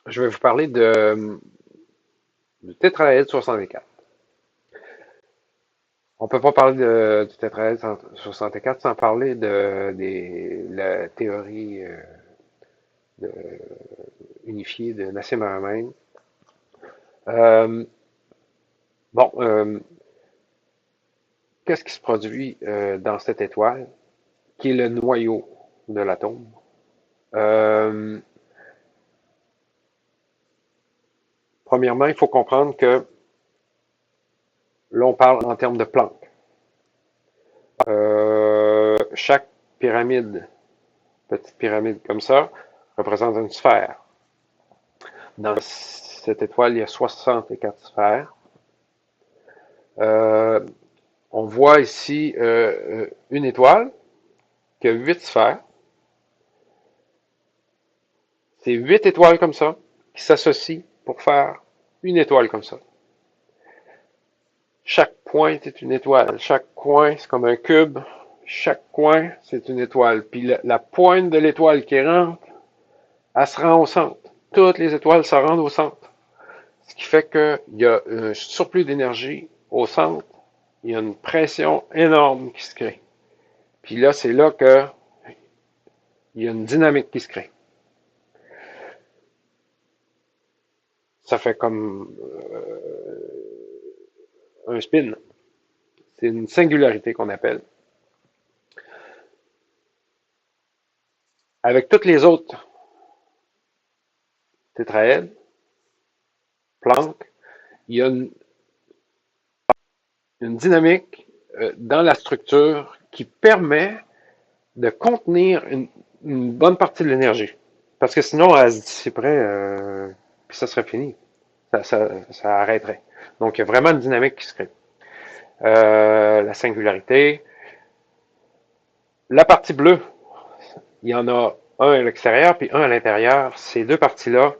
Je vais vous parler du tétraèdre 64. On peut pas parler du tétraèdre 64 sans parler la théorie unifiée de Nassim Haramein. Euh, bon, qu'est-ce qui se produit dans cette étoile, qui est le noyau de l'atome? Euh, Premièrement, il faut comprendre que l'on parle en termes de Planck. Chaque pyramide, petite pyramide comme ça, représente une sphère. Dans cette étoile, il y a 64 sphères. Euh, on voit ici une étoile qui a 8 sphères. C'est 8 étoiles comme ça qui s'associent pour faire une étoile comme ça. Chaque pointe est une étoile. Chaque coin, c'est comme un cube. Chaque coin, c'est une étoile. Puis la pointe de l'étoile qui rentre, elle se rend au centre. Toutes les étoiles se rendent au centre. Ce qui fait qu'il y a un surplus d'énergie au centre. Il y a une pression énorme qui se crée. Puis là, c'est là que il y a une dynamique qui se crée. Ça fait comme un spin. C'est une singularité qu'on appelle. Avec toutes les autres tétraèdres, Planck, il y a une dynamique dans la structure qui permet de contenir une bonne partie de l'énergie. Parce que sinon, elle se dissiperait, puis ça serait fini. Ça arrêterait. Donc, il y a vraiment une dynamique qui se crée. La singularité. La partie bleue, il y en a un à l'extérieur puis un à l'intérieur. Ces deux parties-là,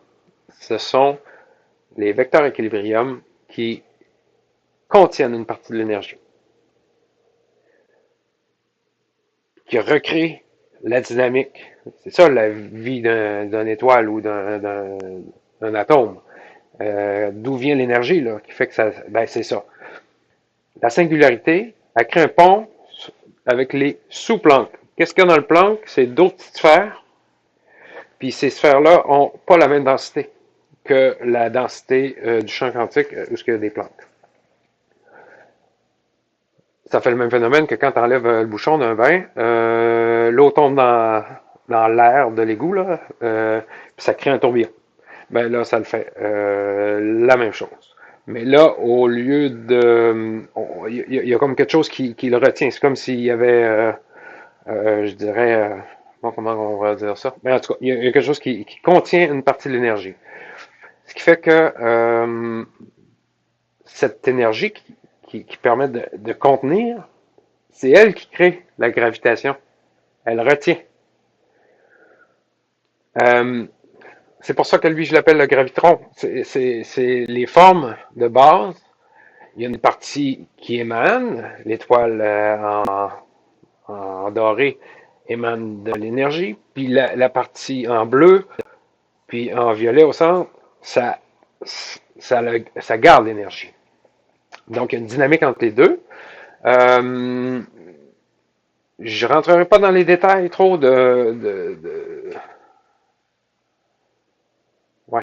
ce sont les vecteurs équilibrium qui contiennent une partie de l'énergie, qui recréent la dynamique. C'est ça la vie d'un étoile ou d'un atome. D'où vient l'énergie là, qui fait que ça. Ben c'est ça. La singularité, elle crée un pont avec les sous-Planck. Qu'est-ce qu'il y a dans le Planck? C'est d'autres petites sphères. Puis ces sphères-là n'ont pas la même densité que la densité du champ quantique où il y a des Planck. Ça fait le même phénomène que quand tu enlèves le bouchon d'un bain, l'eau tombe dans l'air de l'égout, là, puis ça crée un tourbillon. Ben là, ça le fait. La même chose. Mais là, au lieu de... Il y a comme quelque chose qui le retient. C'est comme s'il y avait, je dirais... bon, comment on va dire ça? Mais en tout cas, il y a quelque chose qui contient une partie de l'énergie. Ce qui fait que cette énergie qui permet de contenir, c'est elle qui crée la gravitation. Elle retient. Euh, c'est pour ça que lui, je l'appelle le gravitron. C'est les formes de base. Il y a une partie qui émane, l'étoile en doré émane de l'énergie, puis la partie en bleu, puis en violet au centre, ça garde l'énergie. Donc, il y a une dynamique entre les deux. Je ne rentrerai pas dans les détails trop